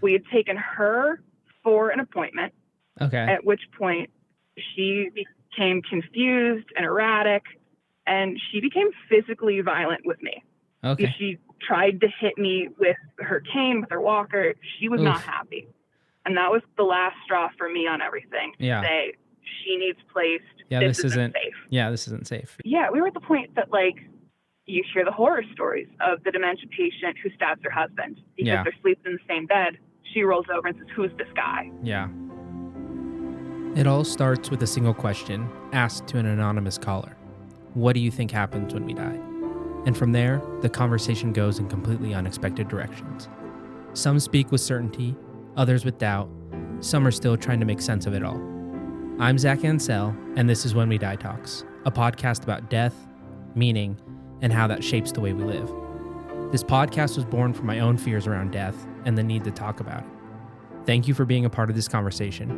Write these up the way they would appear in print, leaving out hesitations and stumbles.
We had taken her for an appointment, Okay. at which point she became confused and erratic, and she became physically violent with me. Okay. She tried to hit me with her cane, with her walker. She was not happy. And that was the last straw for me on everything. Yeah. Say, she needs placed. Yeah, this isn't safe. Yeah, this isn't safe. Yeah, we were at the point that, like, you hear the horror stories of the dementia patient who stabs her husband because they're sleeping in the same bed. She rolls over and says, "Who's this guy?" Yeah. It all starts with a single question asked to an anonymous caller. What do you think happens when we die? And from there, the conversation goes in completely unexpected directions. Some speak with certainty, others with doubt. Some are still trying to make sense of it all. I'm Zach Ansell, and this is When We Die Talks, a podcast about death, meaning, and how that shapes the way we live. This podcast was born from my own fears around death and the need to talk about it. Thank you for being a part of this conversation.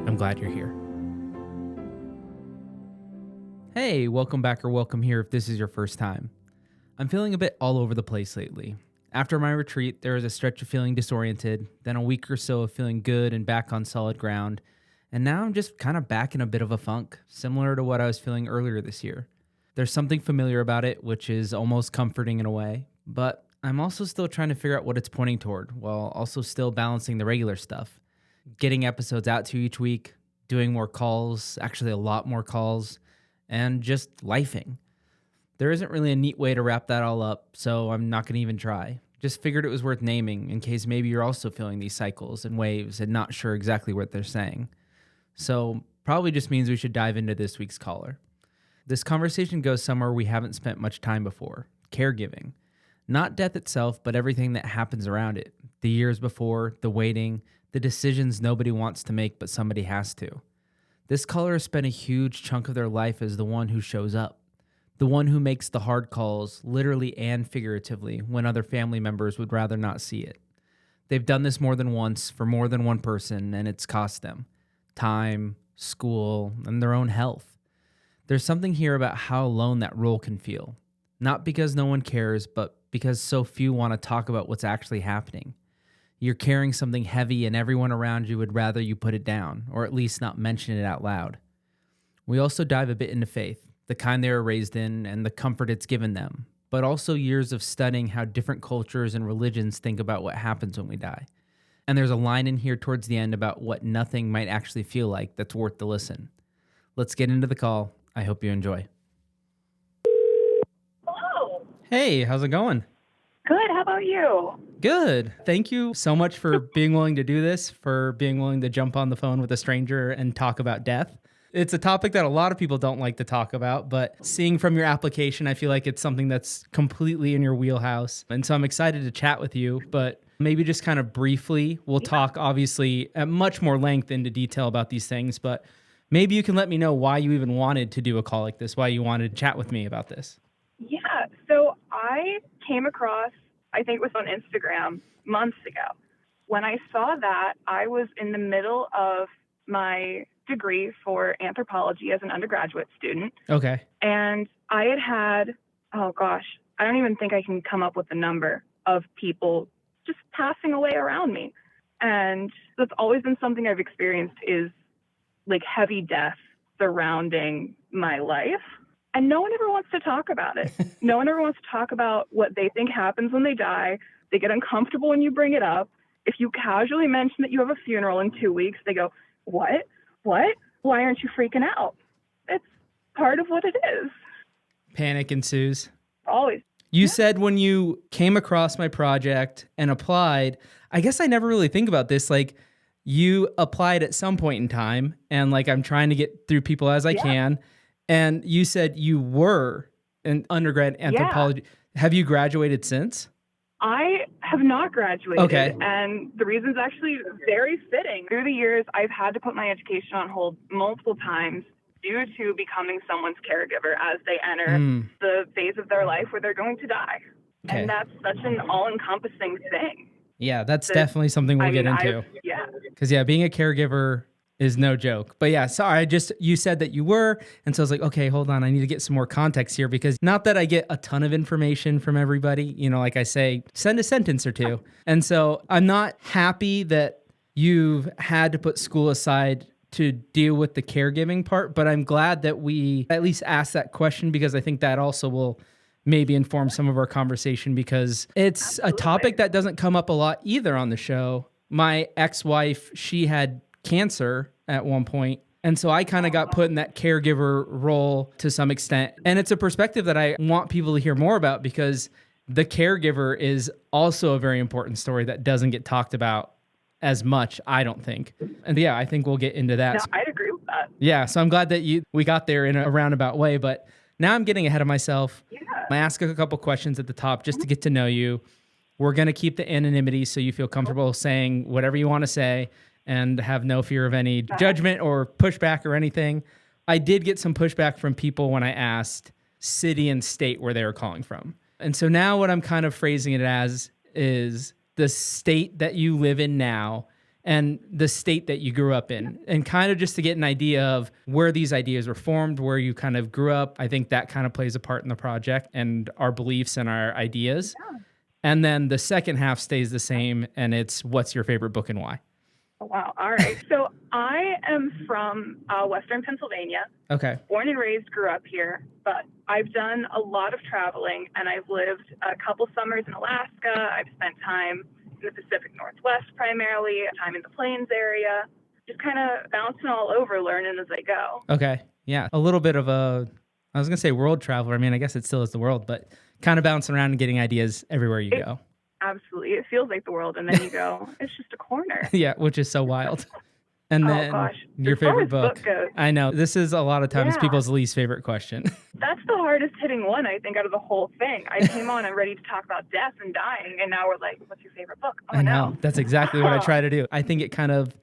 I'm glad you're here. Hey, welcome back or welcome here if this is your first time. I'm feeling a bit all over the place lately. After my retreat, there was a stretch of feeling disoriented, then a week or so of feeling good and back on solid ground, and now I'm just kind of back in a bit of a funk, similar to what I was feeling earlier this year. There's something familiar about it, which is almost comforting in a way, but I'm also still trying to figure out what it's pointing toward, while also still balancing the regular stuff. Getting episodes out to you each week, doing more calls, actually a lot more calls, and just lifing. There isn't really a neat way to wrap that all up, so I'm not going to even try. Just figured it was worth naming in case maybe you're also feeling these cycles and waves and not sure exactly what they're saying. So probably just means we should dive into this week's caller. This conversation goes somewhere we haven't spent much time before, caregiving. Not death itself, but everything that happens around it. The years before, the waiting, the decisions nobody wants to make but somebody has to. This caller has spent a huge chunk of their life as the one who shows up. The one who makes the hard calls, literally and figuratively, when other family members would rather not see it. They've done this more than once for more than one person, and it's cost them time, school, and their own health. There's something here about how alone that role can feel. Not because no one cares, but because so few want to talk about what's actually happening. You're carrying something heavy and everyone around you would rather you put it down, or at least not mention it out loud. We also dive a bit into faith, the kind they were raised in and the comfort it's given them, but also years of studying how different cultures and religions think about what happens when we die. And there's a line in here towards the end about what nothing might actually feel like that's worth the listen. Let's get into the call. I hope you enjoy. Hello. Hey, how's it going? Good. How about you? Good. Thank you so much for being willing to do this, for being willing to jump on the phone with a stranger and talk about death. It's a topic that a lot of people don't like to talk about, but seeing from your application, I feel like it's something that's completely in your wheelhouse. And so I'm excited to chat with you, but maybe just kind of briefly, we'll talk obviously at much more length into detail about these things, but maybe you can let me know why you even wanted to do a call like this, why you wanted to chat with me about this. Yeah. So I came across, I think it was on Instagram months ago. When I saw that, I was in the middle of my degree for anthropology as an undergraduate student. Okay. And I had, oh gosh, I don't even think I can come up with the number of people just passing away around me. And that's always been something I've experienced is like heavy death surrounding my life. And no one ever wants to talk about it. No one ever wants to talk about what they think happens when they die. They get uncomfortable when you bring it up. If you casually mention that you have a funeral in 2 weeks, they go, What? Why aren't you freaking out? It's part of what it is. Panic ensues. Always. You said when you came across my project and applied, I guess I never really think about this. Like you applied at some point in time and like I'm trying to get through people as I can. And you said you were an undergrad anthropology. Have you graduated since? I have not graduated. Okay. And the reason's actually very fitting. Through the years, I've had to put my education on hold multiple times due to becoming someone's caregiver as they enter the phase of their life where they're going to die. Okay. And that's such an all-encompassing thing. Yeah, that's definitely something we'll get into. Yeah. Because being a caregiver is no joke. But yeah, sorry, you said that you were. And so I was like, okay, hold on. I need to get some more context here because not that I get a ton of information from everybody, like I say, send a sentence or two. And so I'm not happy that you've had to put school aside to deal with the caregiving part, but I'm glad that we at least asked that question because I think that also will maybe inform some of our conversation because it's a topic that doesn't come up a lot either on the show. My ex-wife, she had cancer at one point. And so I kind of got put in that caregiver role to some extent. And it's a perspective that I want people to hear more about because the caregiver is also a very important story that doesn't get talked about as much, I don't think. And yeah, I think we'll get into that. No, I'd agree with that. Yeah, so I'm glad that we got there in a roundabout way, but now I'm getting ahead of myself. Yeah. I ask a couple questions at the top just to get to know you. We're going to keep the anonymity so you feel comfortable saying whatever you want to say and have no fear of any judgment or pushback or anything. I did get some pushback from people when I asked city and state where they were calling from. And so now what I'm kind of phrasing it as is the state that you live in now and the state that you grew up in, and kind of just to get an idea of where these ideas were formed, where you kind of grew up. I think that kind of plays a part in the project and our beliefs and our ideas. Yeah. And then the second half stays the same, and it's what's your favorite book and why? Oh, wow. All right. So I am from Western Pennsylvania. Okay. Born and raised, grew up here, but I've done a lot of traveling, and I've lived a couple summers in Alaska. I've spent time in the Pacific Northwest primarily, time in the Plains area, just kind of bouncing all over, learning as I go. Okay. Yeah. A little bit of I was going to say world traveler. I mean, I guess it still is the world, but kind of bouncing around and getting ideas everywhere you go. Absolutely. It feels like the world, and then you go, it's just a corner. Yeah, which is so wild. And then your favorite book goes, I know. This is a lot of times people's least favorite question. That's the hardest hitting one, I think, out of the whole thing. I came on and ready to talk about death and dying, and now we're like, what's your favorite book? Oh, I know. That's exactly what I try to do. I think it kind of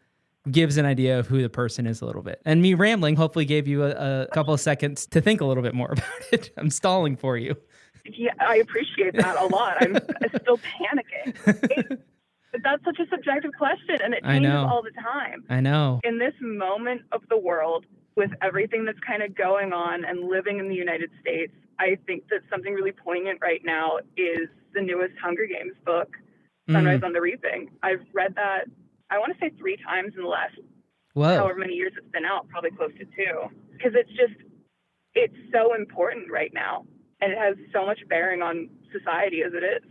gives an idea of who the person is a little bit. And me rambling hopefully gave you a couple of seconds to think a little bit more about it. I'm stalling for you. Yeah, I appreciate that a lot. I'm still panicking. That's such a subjective question, and it changes all the time. I know. In this moment of the world, with everything that's kind of going on and living in the United States, I think that something really poignant right now is the newest Hunger Games book, Sunrise on the Reaping. I've read that, I want to say 3 times in the last however many years it's been out, probably close to 2. Because it's so important right now. And it has so much bearing on society as it is.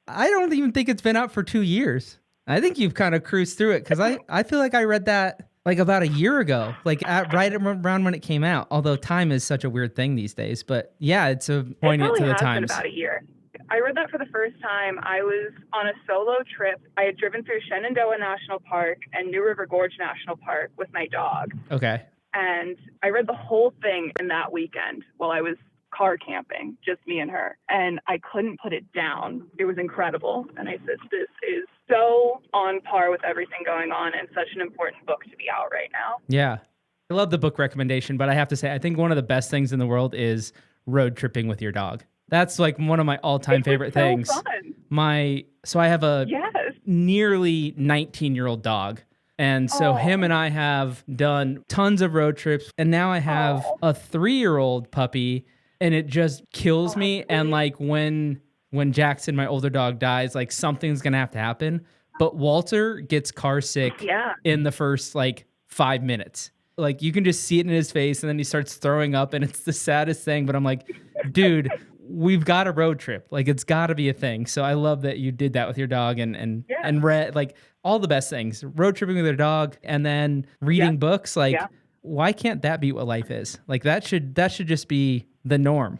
I don't even think it's been out for 2 years. I think you've kind of cruised through it because I feel like I read that like about a year ago, like right around when it came out. Although time is such a weird thing these days. But yeah, it's a poignant to the times. Been about a year. I read that for the first time. I was on a solo trip. I had driven through Shenandoah National Park and New River Gorge National Park with my dog. Okay. And I read the whole thing in that weekend while I was car camping, just me and her. And I couldn't put it down. It was incredible. And I said, this is so on par with everything going on and such an important book to be out right now. Yeah. I love the book recommendation, but I have to say, I think one of the best things in the world is road tripping with your dog. That's like one of my all-time favorite things. Fun. So I have a nearly 19-year-old dog. And so him and I have done tons of road trips. And now I have a 3-year-old puppy. And it just kills me. And like when Jackson, my older dog, dies, like something's going to have to happen. But Walter gets car sick in the first like 5 minutes. Like you can just see it in his face and then he starts throwing up and it's the saddest thing. But I'm like, dude, we've got a road trip. Like it's got to be a thing. So I love that you did that with your dog and read like all the best things. Road tripping with your dog and then reading books. Like why can't that be what life is? Like that should just be the norm.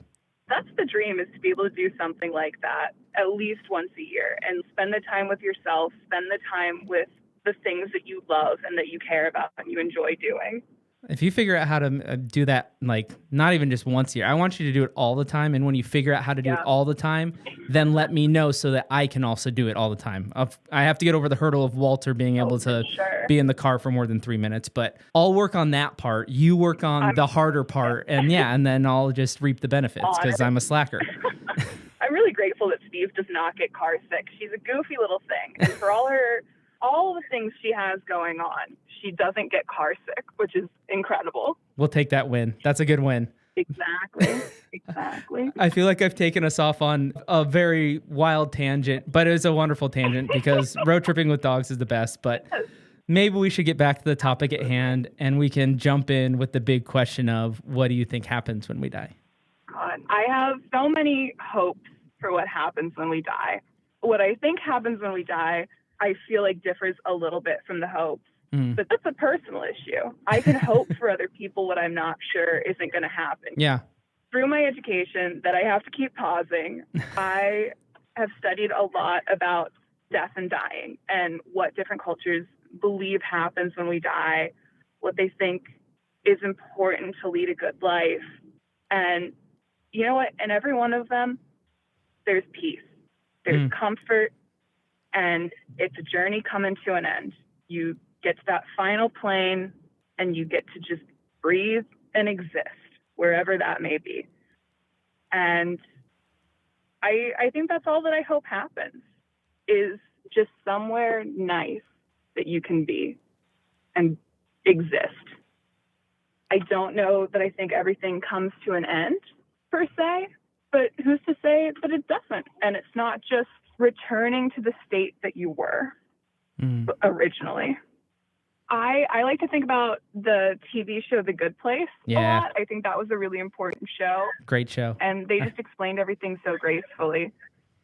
That's the dream, is to be able to do something like that at least once a year and spend the time with yourself, spend the time with the things that you love and that you care about and you enjoy doing. If you figure out how to do that, like not even just once a year, I want you to do it all the time. And when you figure out how to do it all the time, then let me know so that I can also do it all the time. I have to get over the hurdle of Walter being able to be in the car for more than 3 minutes, but I'll work on that part. You work on the harder part and then I'll just reap the benefits because I'm a slacker. I'm really grateful that Steve does not get car sick. She's a goofy little thing. And for all her all the things she has going on, she doesn't get car sick, which is incredible. We'll take that win. That's a good win. Exactly. I feel like I've taken us off on a very wild tangent, but it was a wonderful tangent because road tripping with dogs is the best. But maybe we should get back to the topic at hand and we can jump in with the big question of what do you think happens when we die? God, I have so many hopes for what happens when we die. What I think happens when we die, I feel like differs a little bit from the hopes. But that's a personal issue. I can hope for other people what I'm not sure isn't going to happen. Yeah. Through my education that I have to keep pausing, I have studied a lot about death and dying and what different cultures believe happens when we die, what they think is important to lead a good life. And you know what? In every one of them, there's peace, there's comfort, and it's a journey coming to an end. You get to that final plane and you get to just breathe and exist wherever that may be. And I think that's all that I hope happens, is just somewhere nice that you can be and exist. I don't know that I think everything comes to an end per se, but who's to say that it doesn't? And it's not just returning to the state that you were originally. I like to think about the TV show The Good Place a lot. I think that was a really important show. Great show. And they just explained everything so gracefully.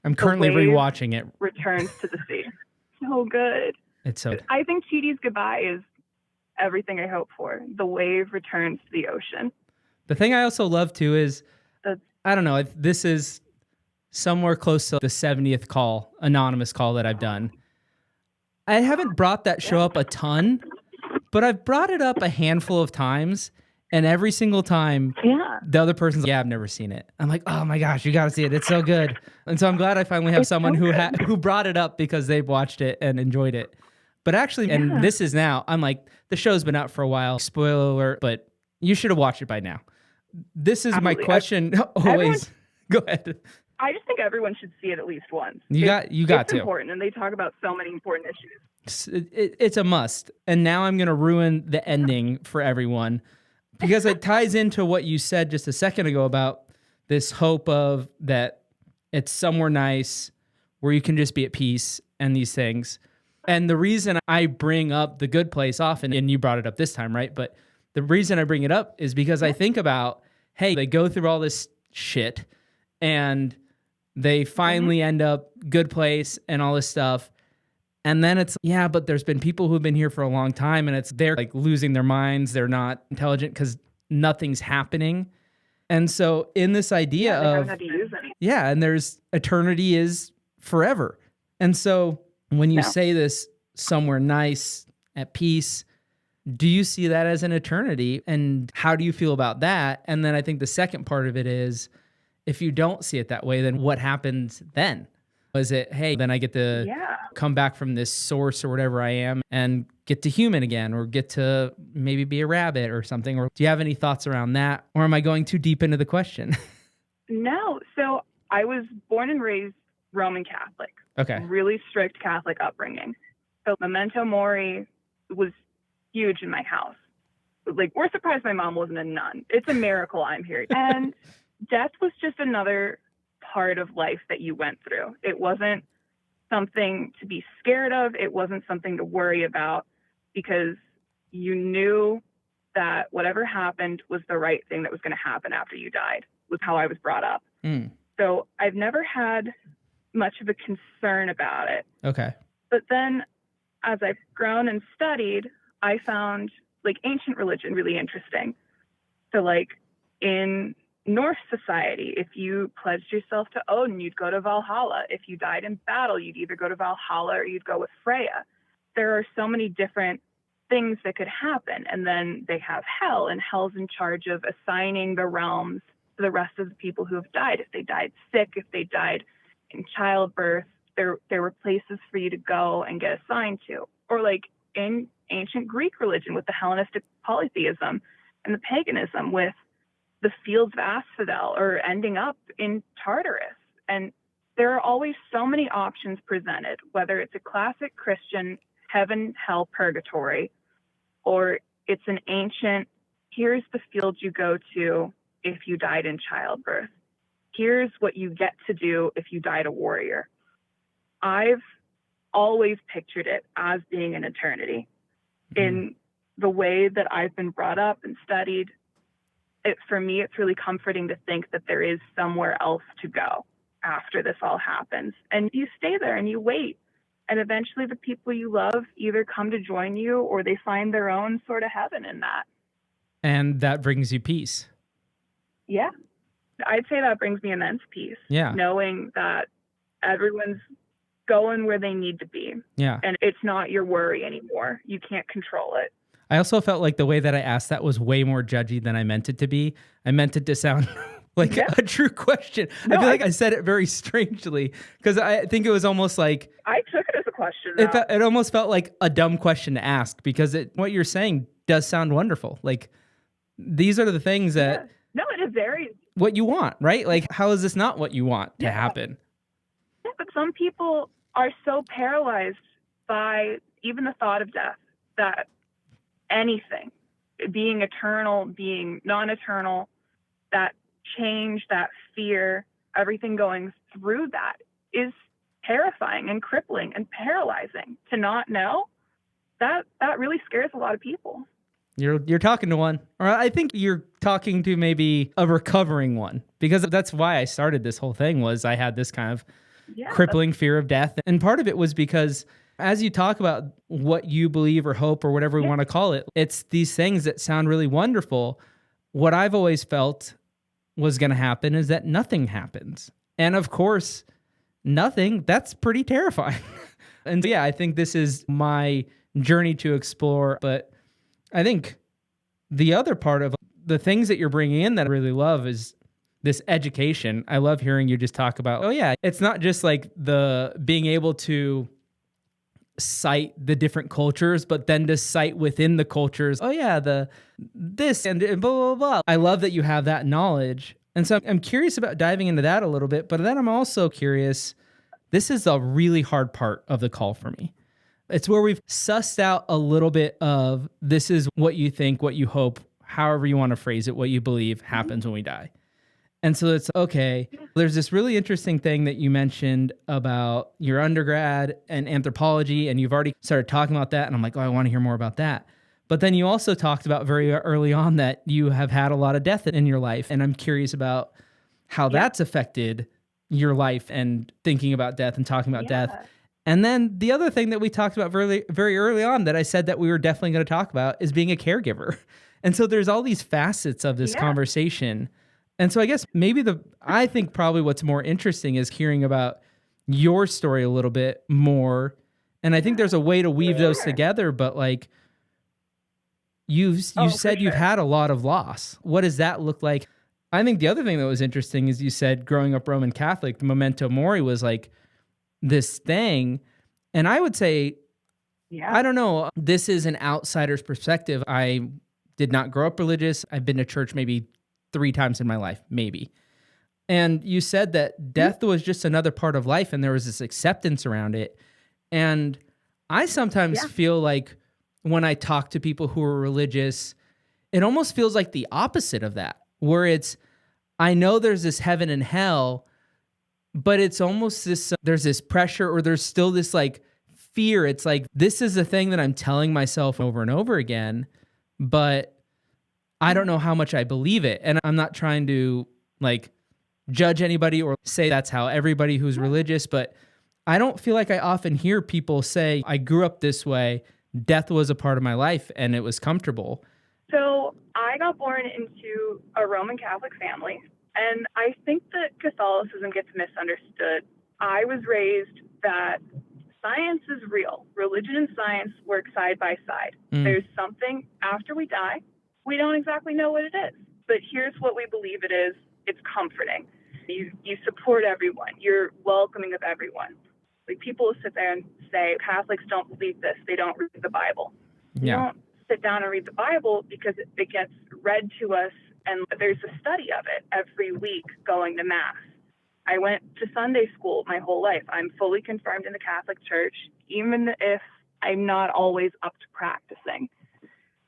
I'm currently rewatching it. Returns to the sea. So good. It's so good. I think Chidi's goodbye is everything I hope for. The wave returns to the ocean. The thing I also love too is, I don't know, this is somewhere close to the 70th call, anonymous call that I've done. I haven't brought that show up a ton, but I've brought it up a handful of times, and every single time, the other person's like, I've never seen it. I'm like, oh my gosh, you got to see it. It's so good. And so I'm glad I finally have someone who brought it up because they've watched it and enjoyed it. But actually, and this is now, I'm like, the show's been out for a while, spoiler alert, but you should have watched it by now. This is my question always. Go ahead. I just think everyone should see it at least once. You got to. It's important, and they talk about so many important issues. It's a must. And now I'm going to ruin the ending for everyone because it ties into what you said just a second ago about this hope of that it's somewhere nice where you can just be at peace and these things. And the reason I bring up The Good Place often, and you brought it up this time, right? But the reason I bring it up is because I think about, hey, they go through all this shit and they finally end up good place and all this stuff. And then it's, but there's been people who've been here for a long time and they're like losing their minds. They're not intelligent because nothing's happening. And so in this idea of, and there's eternity is forever. And so when you say this somewhere nice at peace, do you see that as an eternity? And how do you feel about that? And then I think the second part of it is, if you don't see it that way, then what happens then? Is it, hey, then I get to come back from this source or whatever I am and get to human again, or get to maybe be a rabbit or something? Or do you have any thoughts around that? Or am I going too deep into the question? No. So I was born and raised Roman Catholic. Okay. Really strict Catholic upbringing. So memento mori was huge in my house. Like, we're surprised my mom wasn't a nun. It's a miracle I'm here. And death was just another part of life that you went through. It wasn't something to be scared of. It wasn't something to worry about, because you knew that whatever happened was the right thing that was going to happen after you died, was how I was brought up. So I've never had much of a concern about it. Okay. But then as I've grown and studied, I found like ancient religion really interesting. So like in Norse society, if you pledged yourself to Odin, you'd go to Valhalla. If you died in battle, you'd either go to Valhalla or you'd go with Freya. There are so many different things that could happen. And then they have hell, and hell's in charge of assigning the realms to the rest of the people who have died. If they died sick, if they died in childbirth, there were places for you to go and get assigned to. Or like in ancient Greek religion with the Hellenistic polytheism and the paganism with the fields of asphodel, or ending up in Tartarus. And there are always so many options presented, whether it's a classic Christian heaven, hell, purgatory, or it's an ancient, here's the field you go to if you died in childbirth. Here's what you get to do if you died a warrior. I've always pictured it as being an eternity. In the way that I've been brought up and studied, for me, it's really comforting to think that there is somewhere else to go after this all happens. And you stay there and you wait. And eventually the people you love either come to join you or they find their own sort of heaven in that. And that brings you peace. Yeah. I'd say that brings me immense peace. Yeah. Knowing that everyone's going where they need to be. Yeah. And it's not your worry anymore. You can't control it. I also felt like the way that I asked that was way more judgy than I meant it to be. I meant it to sound like a true question. No, I feel like I said it very strangely because I think it was almost like... I took it as a question. It almost felt like a dumb question to ask because what you're saying does sound wonderful. Like, these are the things that... Yeah. No, it is very... What you want, right? Like, how is this not what you want to happen? Yeah, but some people are so paralyzed by even the thought of death that anything, being eternal, being non-eternal, that change, that fear, everything going through that is terrifying and crippling and paralyzing. To not know, that really scares a lot of people. You're talking to one, or I think you're talking to maybe a recovering one, because that's why I started this whole thing. Was I had this kind of crippling fear of death, and part of it was because as you talk about what you believe or hope or whatever we want to call it, it's these things that sound really wonderful. What I've always felt was going to happen is that nothing happens, and of course, nothing. That's pretty terrifying. And yeah, I think this is my journey to explore, but I think the other part of the things that you're bringing in that I really love is this education. I love hearing you just talk about, oh yeah, it's not just like the being able to cite the different cultures, but then to cite within the cultures, oh yeah, this and blah, blah, blah. I love that you have that knowledge. And so I'm curious about diving into that a little bit, but then I'm also curious, this is a really hard part of the call for me. It's where we've sussed out a little bit of this is what you think, what you hope, however you want to phrase it, what you believe happens when we die. And so it's okay. There's this really interesting thing that you mentioned about your undergrad and anthropology, and you've already started talking about that. And I'm like, oh, I want to hear more about that. But then you also talked about very early on that you have had a lot of death in your life. And I'm curious about how that's affected your life and thinking about death and talking about death. And then the other thing that we talked about very, very early on that I said that we were definitely going to talk about is being a caregiver. And so there's all these facets of this conversation. And so I guess maybe I think probably what's more interesting is hearing about your story a little bit more. And I think there's a way to weave those together, but like you've said you've had a lot of loss. What does that look like? I think the other thing that was interesting is you said growing up Roman Catholic, the memento mori was like this thing. And I would say, I don't know, this is an outsider's perspective. I did not grow up religious. I've been to church maybe 3 times in my life, maybe. And you said that death was just another part of life and there was this acceptance around it. And I sometimes feel like when I talk to people who are religious, it almost feels like the opposite of that, where it's, I know there's this heaven and hell, but it's almost this, there's this pressure or there's still this like fear. It's like, this is a thing that I'm telling myself over and over again, but I don't know how much I believe it. And I'm not trying to like judge anybody or say that's how everybody who's religious, but I don't feel like I often hear people say, I grew up this way, death was a part of my life and it was comfortable. So I got born into a Roman Catholic family. And I think that Catholicism gets misunderstood. I was raised that science is real. Religion and science work side by side. There's something after we die. We don't exactly know what it is, but here's what we believe it is. It's comforting. You support everyone. You're welcoming of everyone. Like people will sit there and say, Catholics don't believe this. They don't read the Bible. You don't sit down and read the Bible because it gets read to us. And there's a study of it every week going to Mass. I went to Sunday school my whole life. I'm fully confirmed in the Catholic Church, even if I'm not always up to practicing.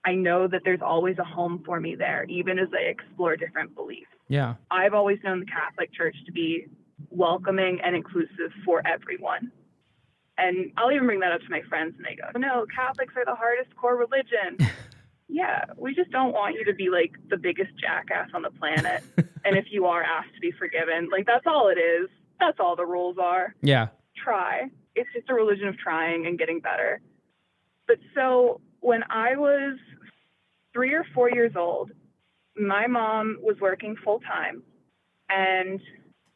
I know that there's always a home for me there, even as I explore different beliefs. Yeah. I've always known the Catholic Church to be welcoming and inclusive for everyone. And I'll even bring that up to my friends, and they go, no, Catholics are the hardest core religion. Yeah, we just don't want you to be like the biggest jackass on the planet. And if you are asked to be forgiven, like that's all it is. That's all the rules are. Yeah. Try. It's just a religion of trying and getting better. But so when I was 3 or 4 years old, my mom was working full time, and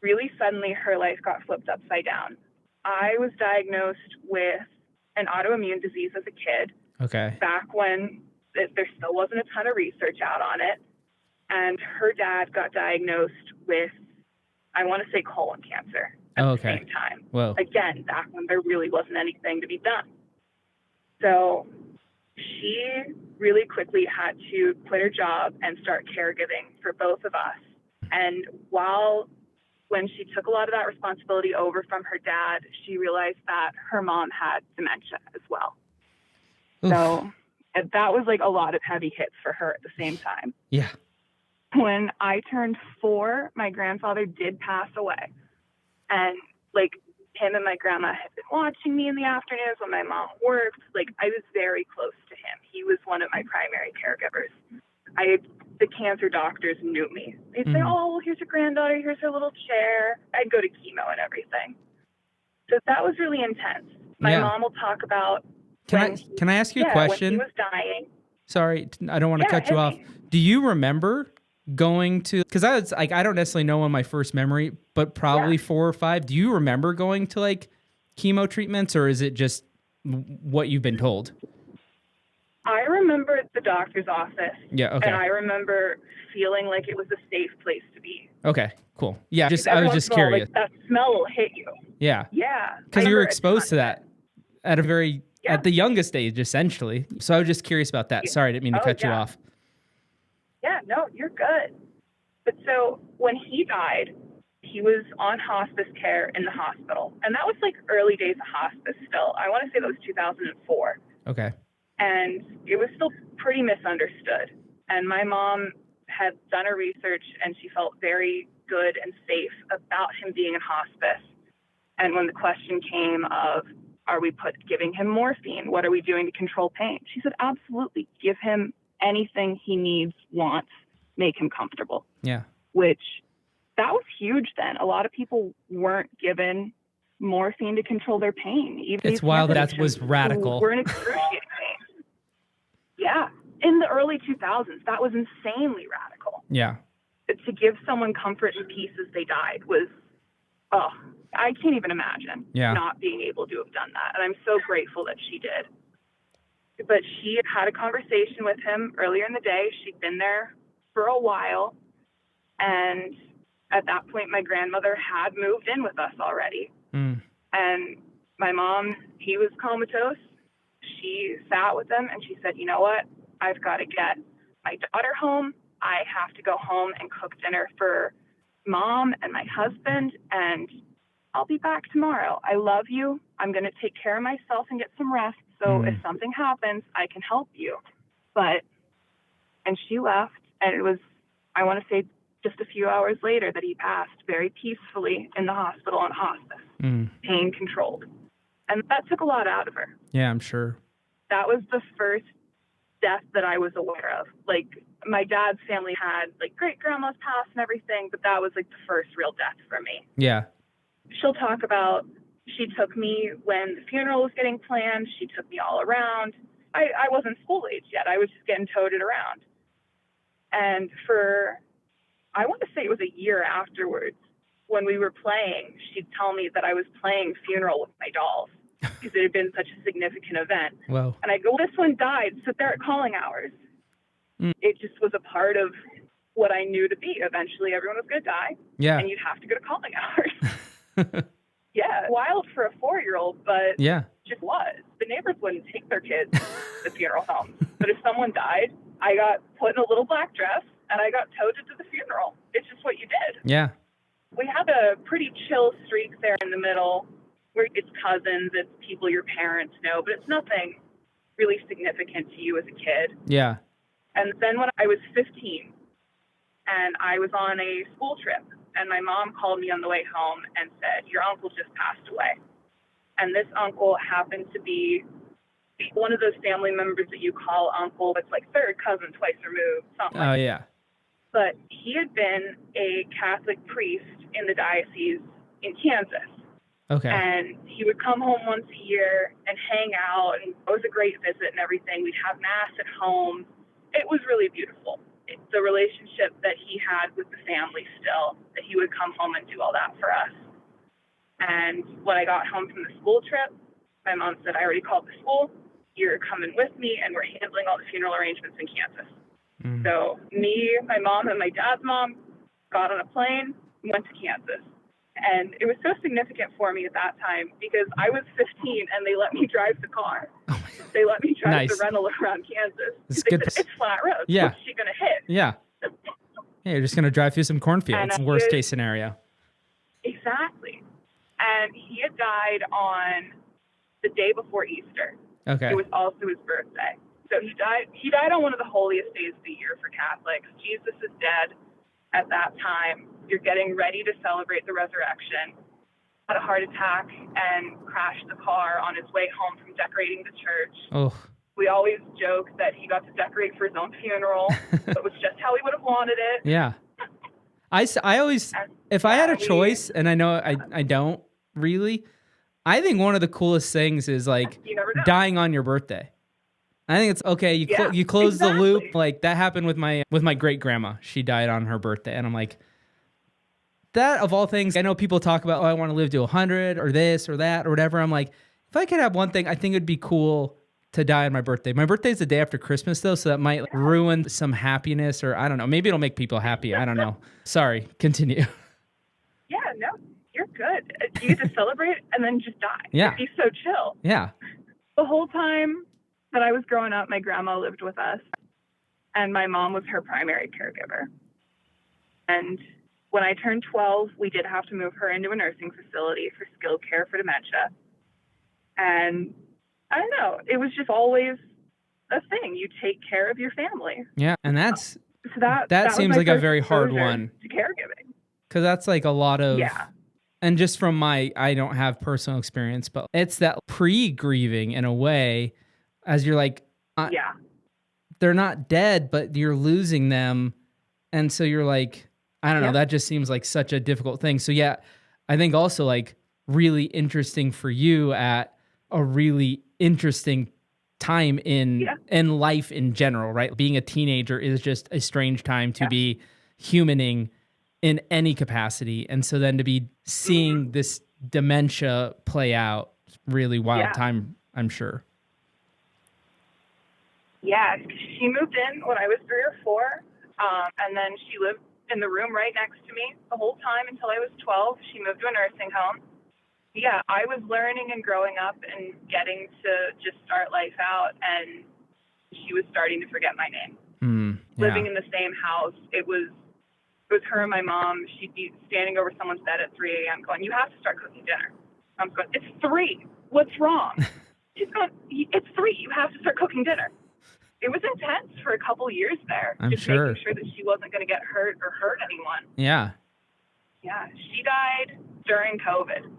really suddenly her life got flipped upside down. I was diagnosed with an autoimmune disease as a kid. Okay. Back when there still wasn't a ton of research out on it. And her dad got diagnosed with, I want to say, colon cancer at the same time. Whoa. Again, back when there really wasn't anything to be done. So she really quickly had to quit her job and start caregiving for both of us. And when she took a lot of that responsibility over from her dad, she realized that her mom had dementia as well. Oof. So that was like a lot of heavy hits for her at the same time. Yeah. When I turned 4, my grandfather did pass away. And like him and my grandma had been watching me in the afternoons when my mom worked. Like I was very close to him. He was one of my primary caregivers. The cancer doctors knew me. They'd say, oh, here's your granddaughter, here's her little chair. I'd go to chemo and everything. So that was really intense. My mom will talk about Can I ask you a question? When he was dying. Sorry, I don't want to cut you off. Do you remember going to, because I was like, I don't necessarily know when my first memory, but probably 4 or 5. Do you remember going to like chemo treatments, or is it just what you've been told? I remember the doctor's office. Yeah, okay. And I remember feeling like it was a safe place to be. Okay, cool. Yeah, I was just curious. Like, that smell will hit you. Yeah. Yeah. Because you were exposed to that at at the youngest age, essentially. So I was just curious about that. Sorry, I didn't mean to cut you off. Yeah, no, you're good. But so when he died, he was on hospice care in the hospital. And that was like early days of hospice still. I want to say that was 2004. Okay. And it was still pretty misunderstood. And my mom had done her research, and she felt very good and safe about him being in hospice. And when the question came of, are we giving him morphine? What are we doing to control pain? She said, absolutely. Give him anything he needs, wants, make him comfortable. Yeah. Which, that was huge then. A lot of people weren't given morphine to control their pain. Even it's wild that was radical. We're in excruciating pain. Yeah. In the early 2000s, that was insanely radical. Yeah. To give someone comfort and peace as they died was, I can't even imagine not being able to have done that. And I'm so grateful that she did. But she had a conversation with him earlier in the day. She'd been there for a while. And at that point, my grandmother had moved in with us already. And my mom, he was comatose. She sat with him and she said, you know what? I've got to get my daughter home. I have to go home and cook dinner for mom and my husband, and I'll be back tomorrow. I love you. I'm going to take care of myself and get some rest. So if something happens, I can help you. And she left, and it was, I want to say, just a few hours later that he passed very peacefully in the hospital on hospice, pain controlled. And that took a lot out of her. Yeah, I'm sure. That was the first death that I was aware of. Like, my dad's family had like great grandma's passed and everything, but that was like the first real death for me. Yeah. She'll talk about, she took me when the funeral was getting planned. She took me all around. I wasn't school age yet. I was just getting toted around. And I want to say it was a year afterwards, when we were playing, she'd tell me that I was playing funeral with my dolls because it had been such a significant event. Wow. And I go, this one died. Sit there at calling hours. It just was a part of what I knew to be. Eventually, everyone was going to die. Yeah. And you'd have to go to calling hours. Yeah. Wild for a 4-year-old, but just was. The neighbors wouldn't take their kids to the funeral home. But if someone died, I got put in a little black dress and I got toted to the funeral. It's just what you did. Yeah. We had a pretty chill streak there in the middle. where it's cousins, it's people your parents know, but it's nothing really significant to you as a kid. Yeah. And then when I was 15 and I was on a school trip, and my mom called me on the way home and said, your uncle just passed away. And this uncle happened to be one of those family members that you call uncle, that's like third cousin, twice removed, something like that. Oh, yeah. But he had been a Catholic priest in the diocese in Kansas. Okay. And he would come home once a year and hang out, and it was a great visit and everything. We'd have mass at home. It was really beautiful. The relationship that he had with the family still, that he would come home and do all that for us. And when I got home from the school trip, my mom said, I already called the school. You're coming with me, and we're handling all the funeral arrangements in Kansas. Mm. So me, my mom, and my dad's mom got on a plane and went to Kansas. And it was so significant for me at that time because I was 15 and they let me drive the car. Oh, they let me drive the rental around Kansas. It's good. Said, it's flat roads. Yeah. What's she going to hit? Yeah. Yeah, you're just going to drive through some cornfields. Worst case scenario. Exactly. And he had died on the day before Easter. Okay. It was also his birthday. So he died on one of the holiest days of the year for Catholics. Jesus is dead at that time. You're getting ready to celebrate the resurrection. Had a heart attack and crashed the car on his way home from decorating the church. Oh. We always joke that he got to decorate for his own funeral. It was just how he would have wanted it. Yeah. I always, if I had a choice, and I know I don't really, I think one of the coolest things is like dying on your birthday. I think it's okay. You close the loop. Like that happened with my great grandma. She died on her birthday, and I'm like, that of all things. I know people talk about, oh, I want to live to 100 or this or that or whatever. I'm like, if I could have one thing, I think it'd be cool to die on my birthday. My birthday's the day after Christmas though, so that might ruin some happiness, or I don't know. Maybe it'll make people happy. I don't know. Sorry. Continue. Yeah. No, you're good. You get to celebrate and then just die. Yeah. It'd be so chill. Yeah. The whole time that I was growing up, my grandma lived with us, and my mom was her primary caregiver. And when I turned 12, we did have to move her into a nursing facility for skilled care for dementia. And I don't know, it was just always a thing. You take care of your family. Yeah, and that seems was like a very hard one. To caregiving. Because that's like a lot of... Yeah. And just from I don't have personal experience, but it's that pre-grieving in a way, as you're like, they're not dead, but you're losing them. And so you're like, I don't know, that just seems like such a difficult thing. So yeah, I think also like really interesting for you at a really interesting time in life in general, right? Being a teenager is just a strange time to be humaning in any capacity. And so then to be seeing this dementia play out, really wild time, I'm sure. Yeah, she moved in when I was 3 or 4, and then she lived in the room right next to me the whole time until I was 12. She moved to a nursing home. Yeah, I was learning and growing up and getting to just start life out, and she was starting to forget my name. Living in the same house, it was her and my mom. She'd be standing over someone's bed at 3 a.m. going, you have to start cooking dinner. I'm going, it's 3. What's wrong? She's going, it's 3. You have to start cooking dinner. It was intense for a couple years there. I'm just sure. making sure that she wasn't going to get hurt or hurt anyone. Yeah. Yeah. She died during COVID.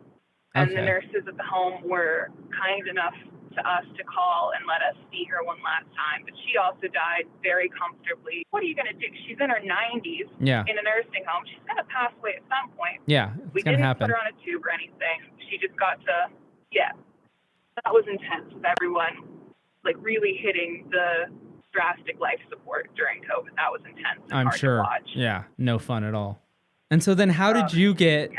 And the nurses at the home were kind enough to us to call and let us see her one last time. But she also died very comfortably. What are you going to do? She's in her 90s in a nursing home. She's going to pass away at some point. Yeah, we didn't put her on a tube or anything. She just got to, that was intense with everyone, like really hitting the drastic life support during COVID. That was intense and I'm hard sure. to watch. Yeah, no fun at all. And so then how did you get,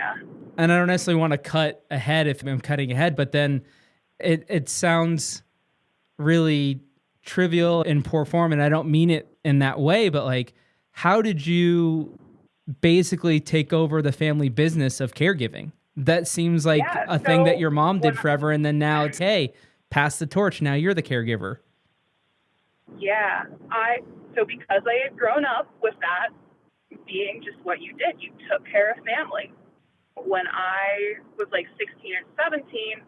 and I don't necessarily want to cut ahead if I'm cutting ahead, but then it sounds really trivial in poor form, and I don't mean it in that way, but like, how did you basically take over the family business of caregiving? That seems like a thing that your mom did forever, and then now it's, hey, pass the torch, now you're the caregiver. Yeah, so because I had grown up with that being just what you did, you took care of family. When I was like 16 or 17,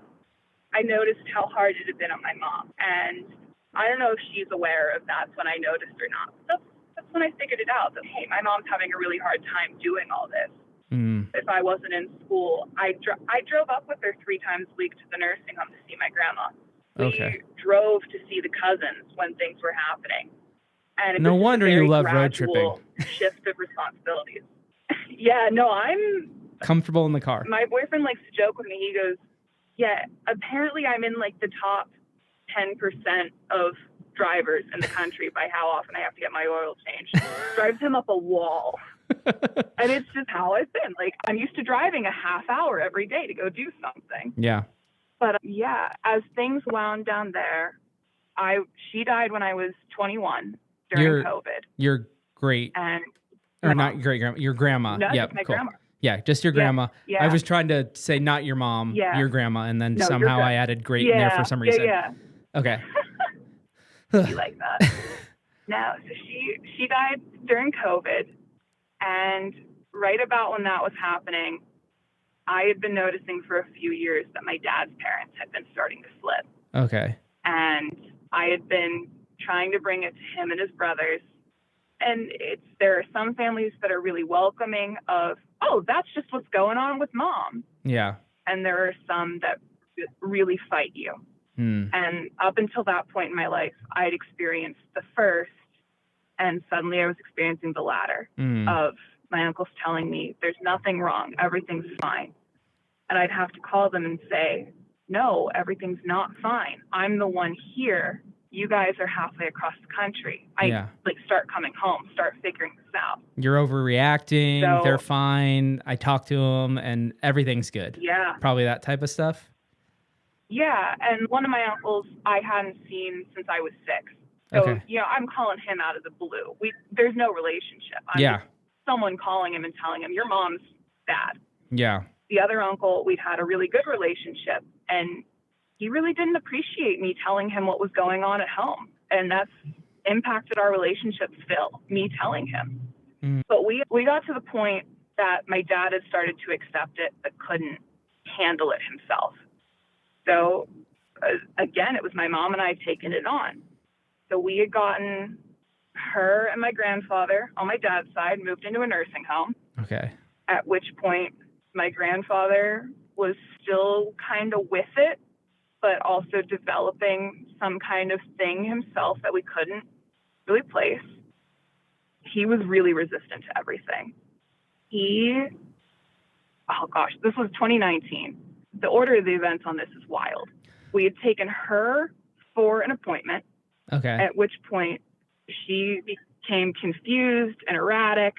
I noticed how hard it had been on my mom. And I don't know if she's aware of that's when I noticed or not. That's when I figured it out that, hey, my mom's having a really hard time doing all this. If I wasn't in school, I drove up with her 3 times a week to the nursing home to see my grandma. We drove to see the cousins when things were happening. And no wonder you love road tripping. Shift of responsibilities. Yeah, no, I'm comfortable in the car. My boyfriend likes to joke with me. He goes, yeah, apparently I'm in like the top 10% of drivers in the country by how often I have to get my oil changed. Drives him up a wall. And it's just how I've been. Like, I'm used to driving a half hour every day to go do something. Yeah. But yeah, as things wound down there, she died when I was 21 during COVID. Your great, or not great grandma, your grandma. No, yeah, my grandma. Yeah, just your grandma. Yeah. I was trying to say not your mom, your grandma, and then somehow I added great in there for some reason. Yeah. Okay. You like that? No, so she died during COVID, and right about when that was happening, I had been noticing for a few years that my dad's parents had been starting to slip. Okay. And I had been trying to bring it to him and his brothers. And there are some families that are really welcoming of, oh, that's just what's going on with mom. Yeah. And there are some that really fight you. And up until that point in my life, I'd experienced the first, and suddenly I was experiencing the latter of my uncles telling me, there's nothing wrong, everything's fine. And I'd have to call them and say, no, everything's not fine. I'm the one here. You guys are halfway across the country. Start coming home, start figuring this out. You're overreacting. So, they're fine. I talk to them and everything's good. Yeah. Probably that type of stuff. Yeah. And one of my uncles I hadn't seen since I was 6. So, I'm calling him out of the blue. There's no relationship. I'm just someone calling him and telling him, your mom's bad. Yeah. The other uncle, we'd had a really good relationship, and he really didn't appreciate me telling him what was going on at home. And that's impacted our relationship still, me telling him. But we got to the point that my dad had started to accept it, but couldn't handle it himself. So again, it was my mom and I taking it on. So we had gotten her and my grandfather on my dad's side moved into a nursing home. Okay. At which point my grandfather was still kind of with it, but also developing some kind of thing himself that we couldn't really place. He was really resistant to everything. This was 2019. The order of the events on this is wild. We had taken her for an appointment. Okay. At which point she became confused and erratic,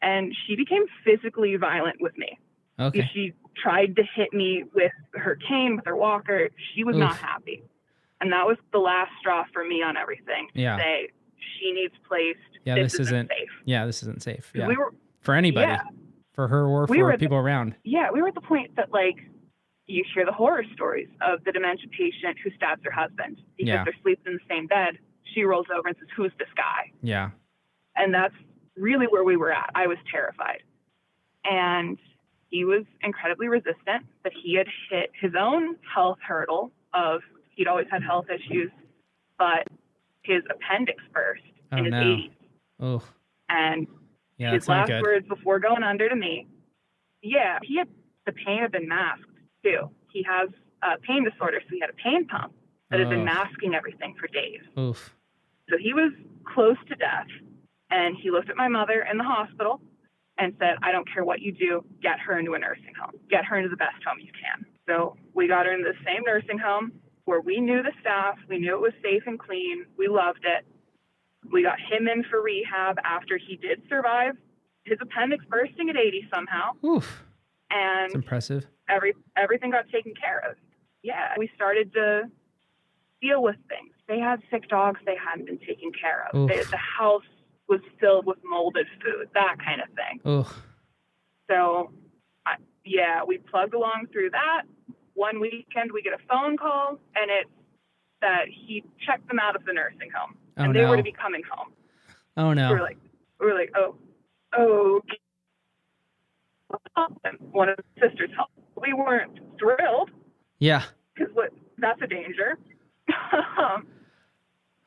and she became physically violent with me. Okay. She tried to hit me with her cane, with her walker. She was not happy. And that was the last straw for me on everything. Yeah. To say, she needs placed. Yeah, this isn't safe. Yeah, this isn't safe. Yeah. For anybody. Yeah. For her or for people around. Yeah, we were at the point that, you hear the horror stories of the dementia patient who stabs her husband because they're sleeping in the same bed. She rolls over and says, who's this guy? Yeah. And that's really where we were at. I was terrified. And he was incredibly resistant, but he had hit his own health hurdle of he'd always had health issues, but his appendix burst in his 80s. Oh. And his last words before going under to me, the pain had been masked too. He has a pain disorder, so he had a pain pump that had been masking everything for days. Oof. So he was close to death, and he looked at my mother in the hospital and said, I don't care what you do, get her into a nursing home. Get her into the best home you can. So we got her into the same nursing home where we knew the staff. We knew it was safe and clean. We loved it. We got him in for rehab after he did survive his appendix bursting at 80 somehow. Oof. And that's impressive. Everything got taken care of. Yeah, we started to deal with things. They had sick dogs they hadn't been taken care of. The house was filled with molded food, that kind of thing. Oof. So, we plugged along through that. One weekend, we get a phone call, and it's that he checked them out of the nursing home, and they were to be coming home. Oh no! We were like, oh. One of the sisters helped. We weren't thrilled Yeah. because that's a danger.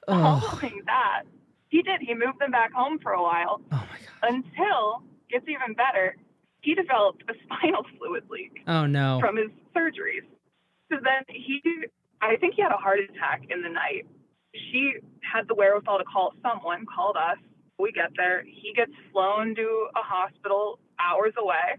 Oh. Following that, he moved them back home for a while Oh my gosh. until, gets even better, he developed a spinal fluid leak Oh no. from his surgeries. So then I think he had a heart attack in the night. She had the wherewithal to called us. We get there. He gets flown to a hospital hours away.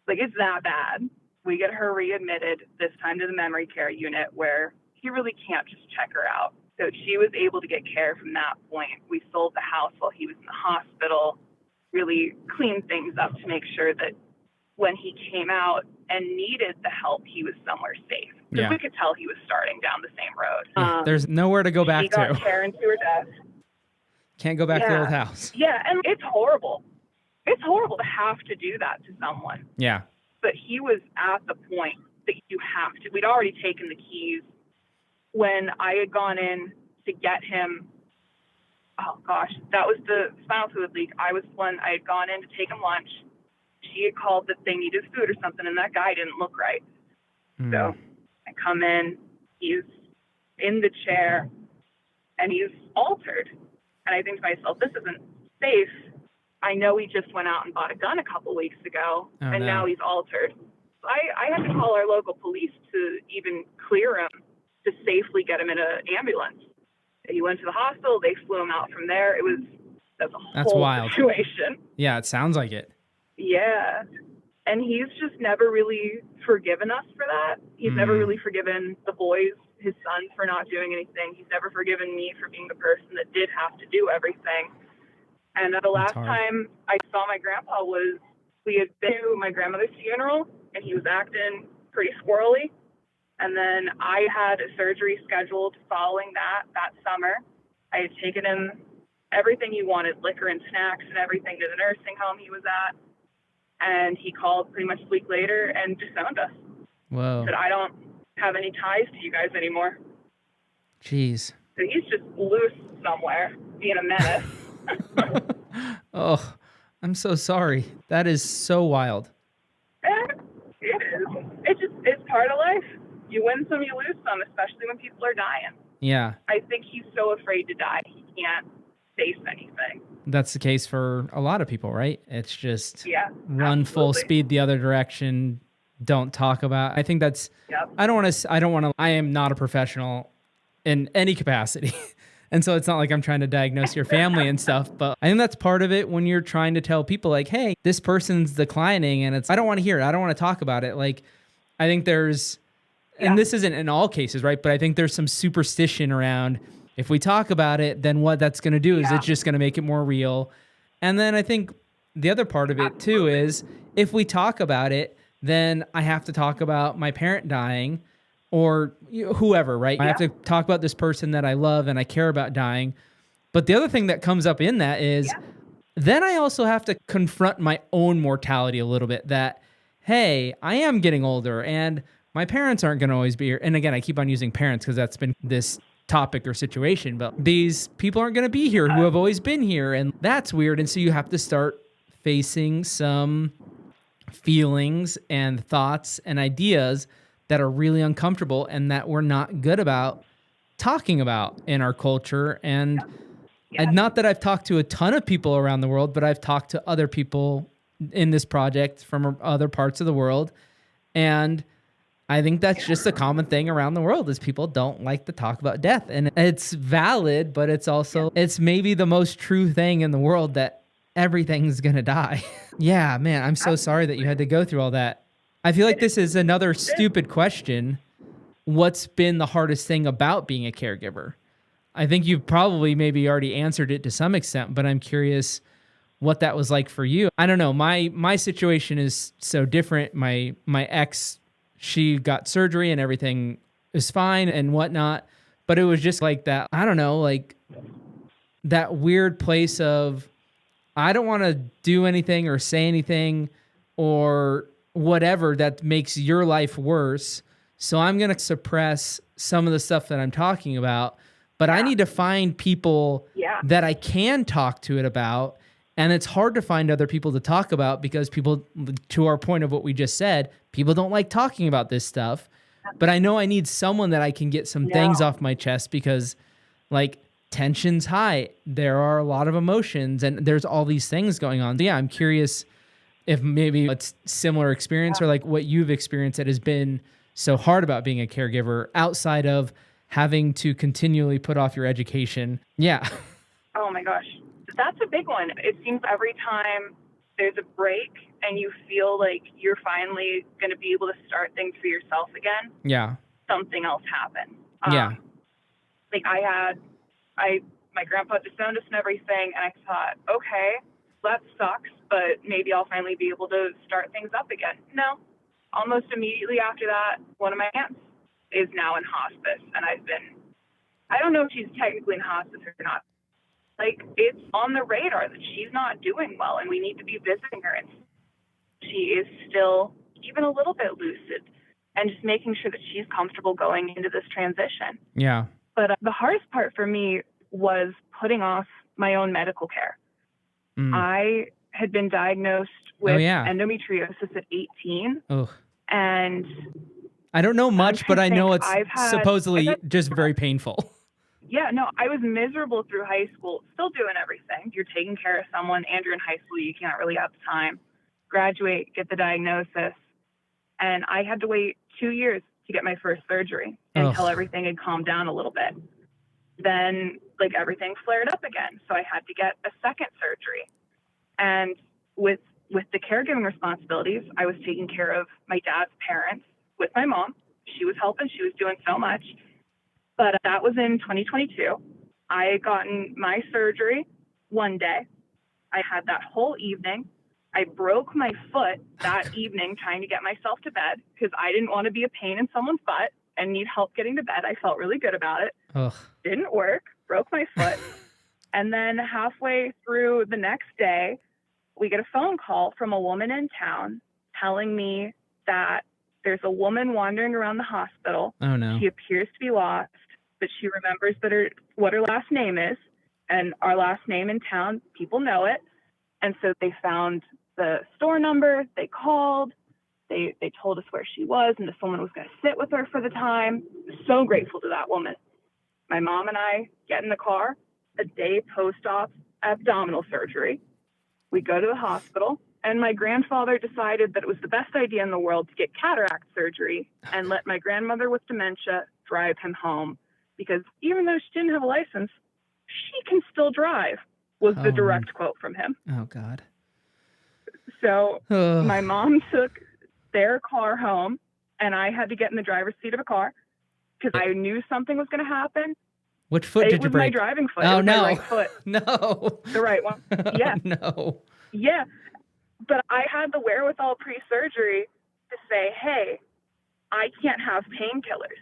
Like, it's that bad. We get her readmitted, this time to the memory care unit, where he really can't just check her out. So she was able to get care from that point. We sold the house while he was in the hospital, really cleaned things up to make sure that when he came out and needed the help, he was somewhere safe. Because we could tell he was starting down the same road. Yeah, there's nowhere to go back to. She got care into her death. Can't go back to the old house. Yeah, and it's horrible. It's horrible to have to do that to someone. Yeah. But he was at the point that you have to. We'd already taken the keys. When I had gone in to get him, oh gosh, that was the spinal fluid leak. I had gone in to take him lunch. She had called that they needed food or something, and that guy didn't look right. So I come in, he's in the chair, and he's altered. And I think to myself, this isn't safe. I know he just went out and bought a gun a couple weeks ago, now he's altered. I had to call our local police to even clear him to safely get him in an ambulance. He went to the hospital. They flew him out from there. That's whole wild situation. Yeah, it sounds like it. Yeah. And he's just never really forgiven us for that. He's never really forgiven the boys, his sons, for not doing anything. He's never forgiven me for being the person that did have to do everything. And the last time I saw my grandpa we had been to my grandmother's funeral, and he was acting pretty squirrely. And then I had a surgery scheduled following that summer. I had taken him everything he wanted, liquor and snacks and everything, to the nursing home he was at. And he called pretty much a week later and disowned us. Whoa. Said, I don't have any ties to you guys anymore. Jeez. So he's just loose somewhere, being a menace. Oh, I'm so sorry. That is so wild. It is. It's part of life. You win some, you lose some, especially when people are dying. Yeah. I think he's so afraid to die, he can't face anything. That's the case for a lot of people, right? It's just absolutely. run full speed the other direction. Don't talk about. I think that's. Yep. I am not a professional in any capacity. And so it's not like I'm trying to diagnose your family and stuff, but I think that's part of it when you're trying to tell people like, hey, this person's declining, and I don't want to hear it. I don't want to talk about it. Like, I think there's, and this isn't in all cases, right? But I think there's some superstition around, if we talk about it, then what that's going to do is it's just going to make it more real. And then I think the other part of it too is, if we talk about it, then I have to talk about my parent dying, or whoever, right? I have to talk about this person that I love and I care about dying. But the other thing that comes up in that is, then I also have to confront my own mortality a little bit, that, hey, I am getting older and my parents aren't going to always be here. And again, I keep on using parents because that's been this topic or situation, but these people aren't going to be here who have always been here. And that's weird. And so you have to start facing some feelings and thoughts and ideas that are really uncomfortable and that we're not good about talking about in our culture. And not that I've talked to a ton of people around the world, but I've talked to other people in this project from other parts of the world. And I think that's just a common thing around the world, is people don't like to talk about death. And it's valid, but it's also, it's maybe the most true thing in the world, that everything's going to die. Yeah, man, I'm so sorry that you had to go through all that. I feel like this is another stupid question. What's been the hardest thing about being a caregiver? I think you've probably maybe already answered it to some extent, but I'm curious what that was like for you. I don't know. My situation is so different. My ex, she got surgery and everything is fine and whatnot, but it was just like that. I don't know, like that weird place of, I don't want to do anything or say anything or whatever that makes your life worse. So I'm going to suppress some of the stuff that I'm talking about, but I need to find people that I can talk to it about And it's hard to find other people to talk about because people, to our point of what we just said, people don't like talking about this stuff. But I know I need someone that I can get some things off my chest because, like, tension's high. There are a lot of emotions and there's all these things going on. So yeah, I'm curious if maybe it's similar experience or like what you've experienced that has been so hard about being a caregiver outside of having to continually put off your education. Yeah. Oh my gosh. That's a big one. It seems every time there's a break and you feel like you're finally going to be able to start things for yourself again. Yeah. Something else happened. Yeah. Like my grandpa disowned us and everything. And I thought, okay, that sucks, but maybe I'll finally be able to start things up again. No, almost immediately after that, one of my aunts is now in hospice. And I don't know if she's technically in hospice or not. Like, it's on the radar that she's not doing well and we need to be visiting her. And she is still even a little bit lucid and just making sure that she's comfortable going into this transition. Yeah. But the hardest part for me was putting off my own medical care. I had been diagnosed with endometriosis at 18. And I don't know much, but I know it's supposedly just very painful. Yeah, no, I was miserable through high school, still doing everything. You're taking care of someone and you're in high school, you can't really have time. Graduate, get the diagnosis. And I had to wait 2 years to get my first surgery until everything had calmed down a little bit. Then, like, everything flared up again. So I had to get a second surgery. And with the caregiving responsibilities, I was taking care of my dad's parents with my mom. She was helping. She was doing so much. But that was in 2022. I had gotten my surgery one day. I had that whole evening. I broke my foot that evening trying to get myself to bed because I didn't want to be a pain in someone's butt and need help getting to bed. I felt really good about it. Didn't work. Broke my foot. And then halfway through the next day, we get a phone call from a woman in town telling me that there's a woman wandering around the hospital. Oh, no. She appears to be lost, but she remembers what her last name is. And our last name in town, people know it. And so they found the store number. They called. They told us where she was and if someone was going to sit with her for the time. So grateful to that woman. My mom and I get in the car a day post-op abdominal surgery. We go to the hospital. And my grandfather decided that it was the best idea in the world to get cataract surgery and let my grandmother with dementia drive him home. Because even though she didn't have a license, she can still drive, was the direct quote from him. Oh, God. So my mom took their car home, and I had to get in the driver's seat of a car because I knew something was going to happen. Which foot did you break? It was my driving foot. Oh, no. My right foot. No. The right one. Yeah. No. Yeah. But I had the wherewithal pre-surgery to say, hey, I can't have painkillers.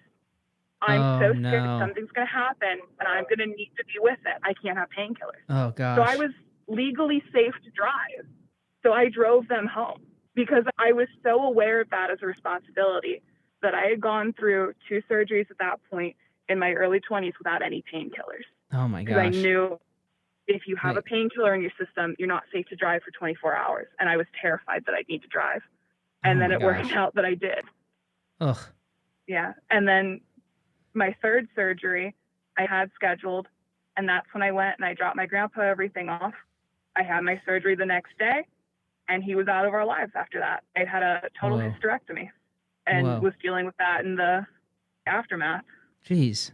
I'm so scared something's going to happen and I'm going to need to be with it. I can't have painkillers. Oh, gosh. So I was legally safe to drive. So I drove them home because I was so aware of that as a responsibility that I had gone through 2 surgeries at that point in my early 20s without any painkillers. Oh, my gosh. Because I knew if you have a painkiller in your system, you're not safe to drive for 24 hours. And I was terrified that I'd need to drive. And then it worked out that I did. Ugh. Yeah. And then my third surgery I had scheduled. And that's when I went and I dropped my grandpa everything off. I had my surgery the next day. And he was out of our lives after that. I'd had a total hysterectomy and was dealing with that in the aftermath. Jeez.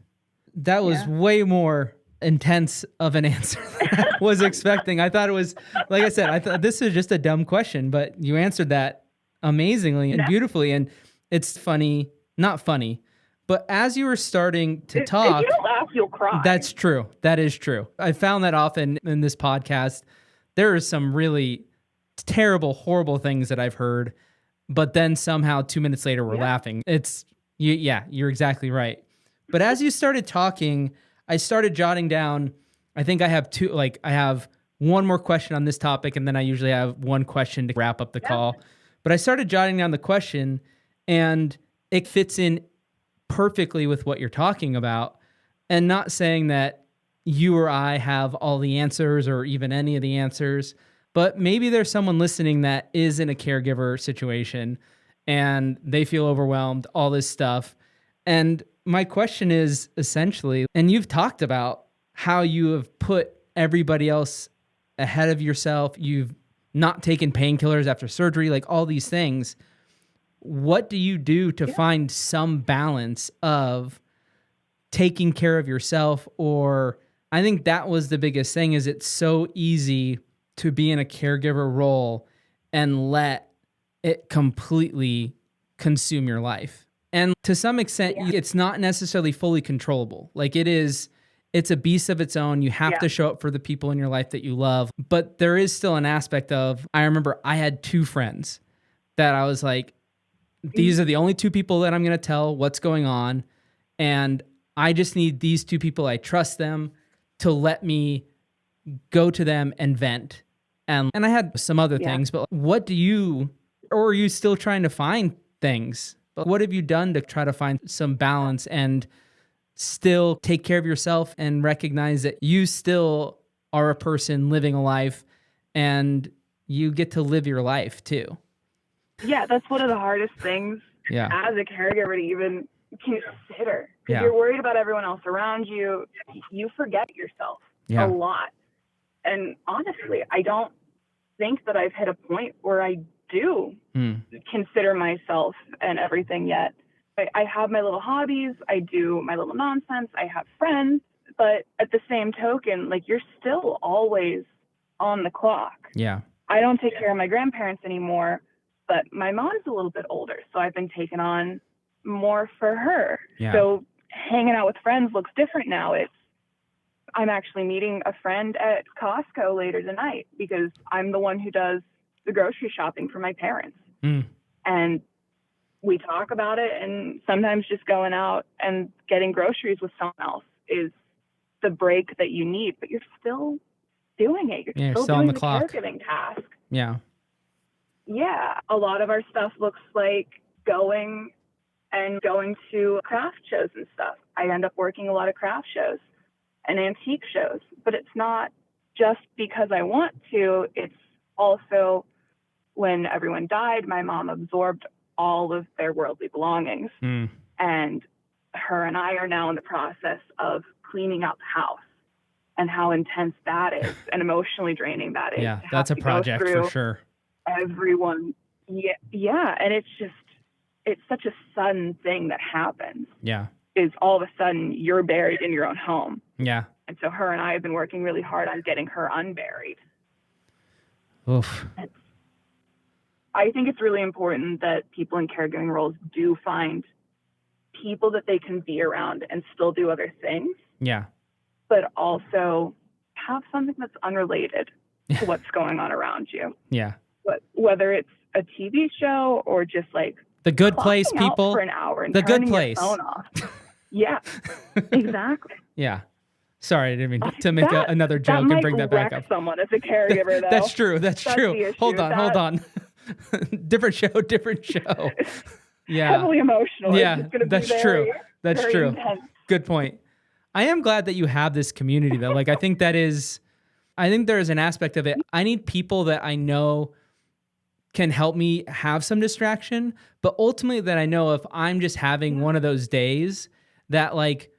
That was way more intense of an answer than I was expecting. I thought it was, like I said, I thought this is just a dumb question, but you answered that amazingly and beautifully. And it's funny, not funny, but as you were starting to talk, if you don't laugh, you'll cry. That's true. That is true. I found that often in this podcast. There are some really terrible, horrible things that I've heard, but then somehow 2 minutes later we're laughing. You're exactly right. But as you started talking, I started jotting down, I think I have one more question on this topic, and then I usually have one question to wrap up the call. But I started jotting down the question, and it fits in perfectly with what you're talking about. And not saying that you or I have all the answers or even any of the answers, but maybe there's someone listening that is in a caregiver situation and they feel overwhelmed, all this stuff. And my question is essentially, and you've talked about how you have put everybody else ahead of yourself. You've not taken painkillers after surgery, like all these things. What do you do to find some balance of taking care of yourself? Or I think that was the biggest thing, is it's so easy to be in a caregiver role and let it completely consume your life. And to some extent, it's not necessarily fully controllable. Like it's a beast of its own. You have to show up for the people in your life that you love. But there is still an aspect of, I remember I had two friends that I was like, these are the only two people that I'm going to tell what's going on. And I just need these two people. I trust them to let me go to them and vent. And I had some other things, but what do you, or are you still trying to find things? But what have you done to try to find some balance and still take care of yourself and recognize that you still are a person living a life and you get to live your life too? Yeah, that's one of the hardest things as a caregiver to even consider, because you're worried about everyone else around you. You forget yourself a lot. And honestly, I don't think that I've hit a point where I do consider myself and everything yet. I have my little hobbies. I do my little nonsense. I have friends. But at the same token, like, you're still always on the clock. Yeah. I don't take care of my grandparents anymore, but my mom's a little bit older, so I've been taking on more for her. Yeah. So hanging out with friends looks different now. I'm actually meeting a friend at Costco later tonight because I'm the one who does the grocery shopping for my parents. And we talk about it, and sometimes just going out and getting groceries with someone else is the break that you need, but you're still doing it. You're still doing the caregiving task. Yeah. Yeah. A lot of our stuff looks like going to craft shows and stuff. I end up working a lot of craft shows and antique shows, but it's not just because I want to. It's also, when everyone died, my mom absorbed all of their worldly belongings. And her and I are now in the process of cleaning out the house, and how intense that is and emotionally draining that is. Yeah, that's a project for sure. Everyone. Yeah. And it's such a sudden thing that happens. Yeah. Is all of a sudden you're buried in your own home. Yeah. And so her and I have been working really hard on getting her unburied. Oof. I think it's really important that people in caregiving roles do find people that they can be around and still do other things. Yeah. But also have something that's unrelated to what's going on around you. Yeah. But whether it's a TV show or just like The Good Place, people. For an hour and The Good turning Place. your phone off. Yeah, exactly. Yeah. Sorry, I didn't mean to make another joke and bring that back up. Someone as a caregiver, though. That's true. That's true. Hold on. Different show. Yeah. Heavily emotional. Yeah, that's true. That's true. Intense. Good point. I am glad that you have this community, though. Like, I think there is an aspect of it. I need people that I know can help me have some distraction, but ultimately that I know if I'm just having one of those days that, like,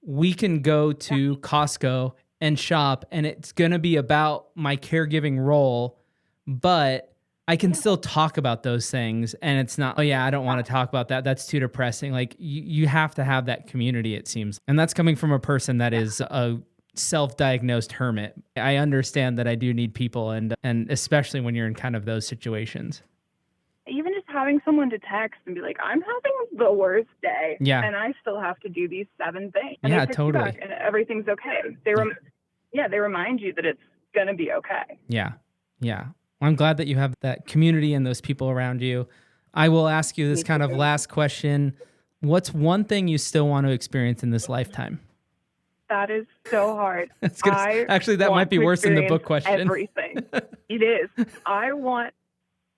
we can go to Costco and shop and it's going to be about my caregiving role, but I can still talk about those things, and it's not, oh yeah, I don't want to talk about that. That's too depressing. Like, you have to have that community, it seems. And that's coming from a person that is a self-diagnosed hermit. I understand that I do need people, and especially when you're in kind of those situations. Even just having someone to text and be like, I'm having the worst day. Yeah. And I still have to do these 7 things. And yeah, they totally. and everything's okay. They remind you that it's going to be okay. Yeah. Yeah. I'm glad that you have that community and those people around you. I will ask you this kind of last question. What's one thing you still want to experience in this lifetime? That is so hard. Actually, that might be worse than the book question. Everything. It is. I want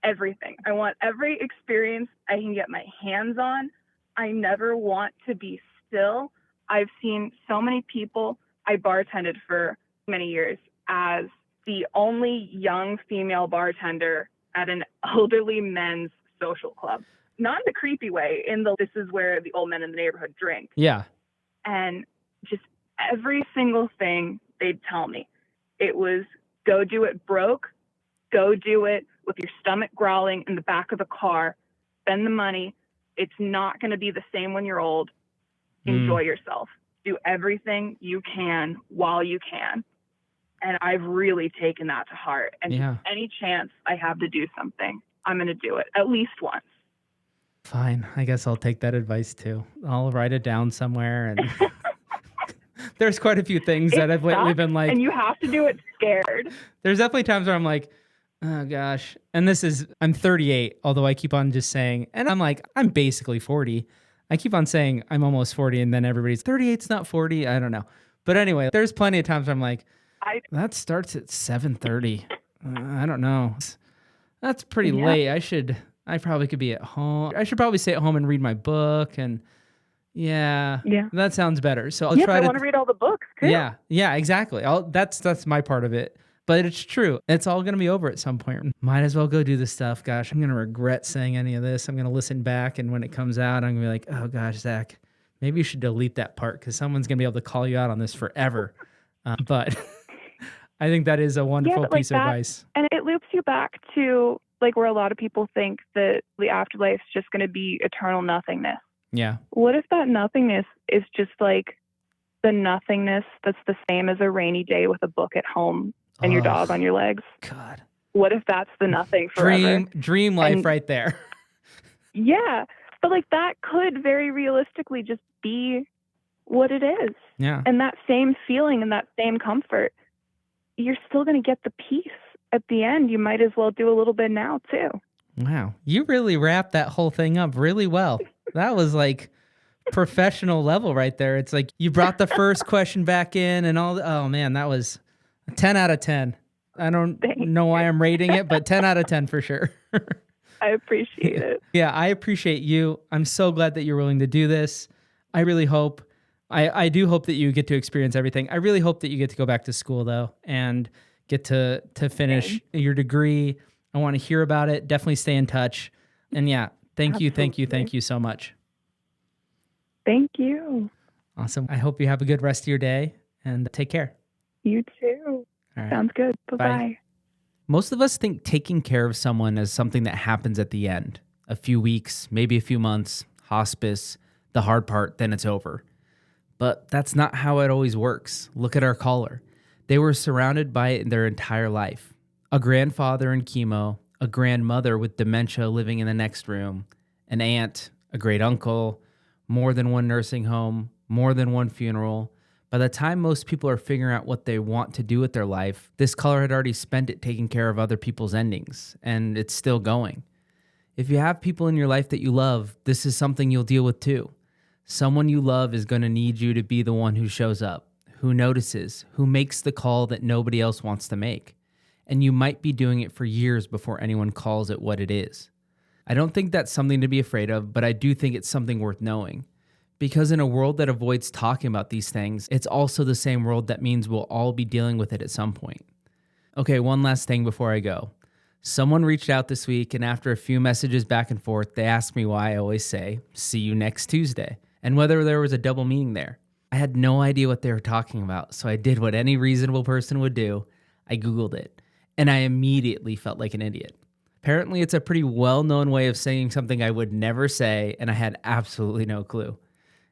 everything. I want every experience I can get my hands on. I never want to be still. I've seen so many people I bartended for many years as the only young female bartender at an elderly men's social club. Not in the creepy way, this is where the old men in the neighborhood drink. Yeah. And just every single thing they'd tell me, it was go do it broke, go do it with your stomach growling in the back of the car, spend the money. It's not going to be the same when you're old. Enjoy yourself. Do everything you can while you can. And I've really taken that to heart. And any chance I have to do something, I'm going to do it at least once. Fine. I guess I'll take that advice too. I'll write it down somewhere. And there's quite a few things that I've lately been like. And you have to do it scared. There's definitely times where I'm like, oh gosh. And I'm 38, although I keep on just saying, and I'm like, I'm basically 40. I keep on saying I'm almost 40, and then everybody's 38's not 40. I don't know. But anyway, there's plenty of times where I'm like, that starts at 7:30. I don't know. That's pretty late. I probably could be at home. I should probably stay at home and read my book. And that sounds better. So I'll try I want to read all the books too. Yeah, exactly. That's my part of it. But it's true. It's all going to be over at some point. Might as well go do this stuff. Gosh, I'm going to regret saying any of this. I'm going to listen back, and when it comes out, I'm going to be like, oh gosh, Zach, maybe you should delete that part because someone's going to be able to call you out on this forever. But I think that is a wonderful piece of advice. And it loops you back to like where a lot of people think that the afterlife is just going to be eternal nothingness. Yeah. What if that nothingness is just like the nothingness that's the same as a rainy day with a book at home and your dog on your legs? God. What if that's the nothing forever? Dream life right there. Yeah. But like that could very realistically just be what it is. Yeah. And that same feeling and that same comfort, you're still going to get the peace at the end. You might as well do a little bit now too. Wow. You really wrapped that whole thing up really well. That was like professional level right there. It's like you brought the first question back in and all. Oh man, that was 10 out of 10. I don't know why I'm rating it, but 10 out of 10 for sure. I appreciate it. Yeah, I appreciate you. I'm so glad that you're willing to do this. I really hope, I do hope that you get to experience everything. I really hope that you get to go back to school though and get to finish your degree. I want to hear about it. Definitely stay in touch. And yeah, thank you so much. Thank you. Awesome. I hope you have a good rest of your day and take care. You too. Right. Sounds good. Bye-bye. Most of us think taking care of someone is something that happens at the end. A few weeks, maybe a few months, hospice, the hard part, then it's over. But that's not how it always works. Look at our caller. They were surrounded by it their entire life. A grandfather in chemo, a grandmother with dementia living in the next room, an aunt, a great uncle, more than one nursing home, more than one funeral. By the time most people are figuring out what they want to do with their life, this caller had already spent it taking care of other people's endings, and it's still going. If you have people in your life that you love, this is something you'll deal with too. Someone you love is going to need you to be the one who shows up, who notices, who makes the call that nobody else wants to make. And you might be doing it for years before anyone calls it what it is. I don't think that's something to be afraid of, but I do think it's something worth knowing. Because in a world that avoids talking about these things, it's also the same world that means we'll all be dealing with it at some point. Okay, one last thing before I go. Someone reached out this week, and after a few messages back and forth, they asked me why I always say, see you next Tuesday, and whether there was a double meaning there. I had no idea what they were talking about, so I did what any reasonable person would do. I Googled it, and I immediately felt like an idiot. Apparently, it's a pretty well-known way of saying something I would never say, and I had absolutely no clue.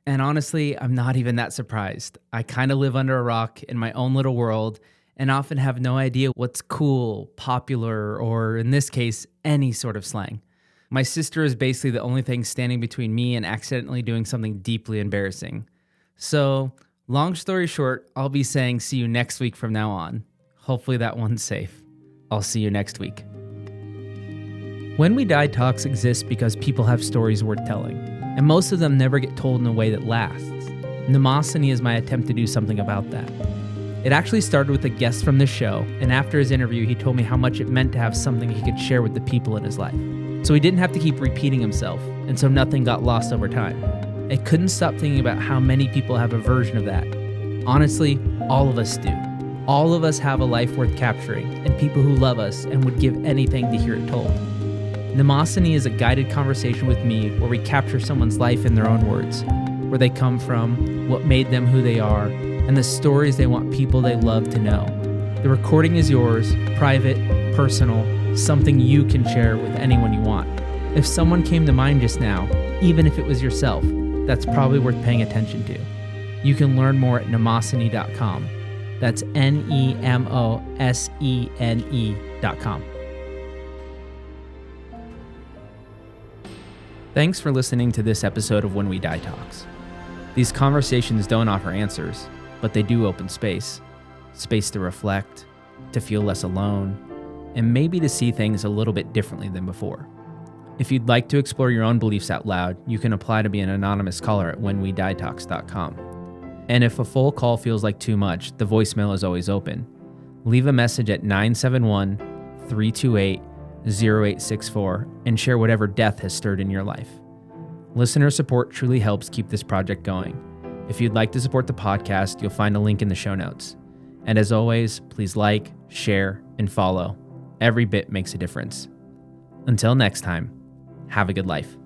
And honestly, I'm not even that surprised. I kind of live under a rock in my own little world and often have no idea what's cool, popular, or in this case, any sort of slang. My sister is basically the only thing standing between me and accidentally doing something deeply embarrassing. So, long story short, I'll be saying see you next week from now on. Hopefully that one's safe. I'll see you next week. When We Die talks exist because people have stories worth telling, and most of them never get told in a way that lasts. Mnemosiny is my attempt to do something about that. It actually started with a guest from this show, and after his interview, he told me how much it meant to have something he could share with the people in his life. So he didn't have to keep repeating himself, and so nothing got lost over time. I couldn't stop thinking about how many people have a version of that. Honestly, All of us do. All of us have a life worth capturing and people who love us and would give anything to hear it told. Mnemosyne is a guided conversation with me where we capture someone's life in their own words, where they come from, what made them who they are, and the stories they want people they love to know. The recording is yours, private, personal, something you can share with anyone you want. If someone came to mind just now, even if it was yourself, that's probably worth paying attention to. You can learn more at mnemosyne.com. That's NEMOSENE.com. Thanks for listening to this episode of When We Die Talks. These conversations don't offer answers, but they do open space. Space to reflect, to feel less alone, and maybe to see things a little bit differently than before. If you'd like to explore your own beliefs out loud, you can apply to be an anonymous caller at whenwedietalks.com. And if a full call feels like too much, the voicemail is always open. Leave a message at 971-328-0864 and share whatever death has stirred in your life. Listener support truly helps keep this project going. If you'd like to support the podcast, you'll find a link in the show notes. And as always, please like, share, and follow. Every bit makes a difference. Until next time, have a good life.